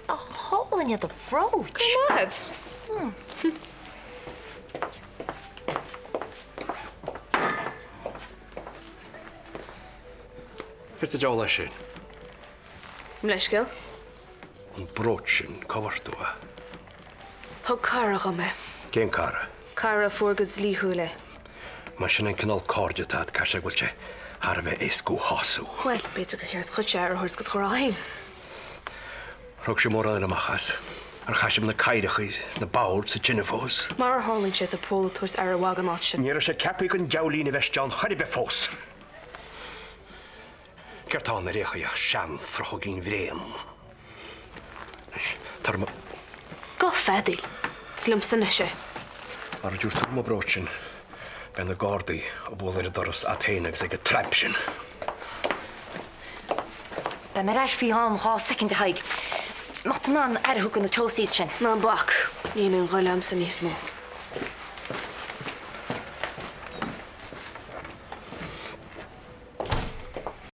a hole in the brooch. Mad. Here's the jola sin. Mleisgil. An brooch in covertua. Thug cara go me. Cén cara. Cara fórgad slíthúile. Má sin an canál cárde tad caiise bhfuil sé har bheith éascú hasú. Well, beter go cheart chute ar thuirs go chráin. Rug sé mór an amachas. Ar chaisim na caiidechaí na báir sa Jinnefós. Mar hálinn sé a póla tuairs ar a bhagan áit sin. Níor sé cepaí gon deolín a bheits John charibe fós. Ceirtá na récha ach sean frocho gin bhréim. Tar ma... Go fedil. Slum sanna sé. Ar a dúr tar ma brochen. Ben na gárdaí a bhil ar doras a téanaag ag a tramp sin. Be mar eis fi an há second haig. Macht ná arthú an na tosíos sin. Ná bach. Níon ghilem san níos mó.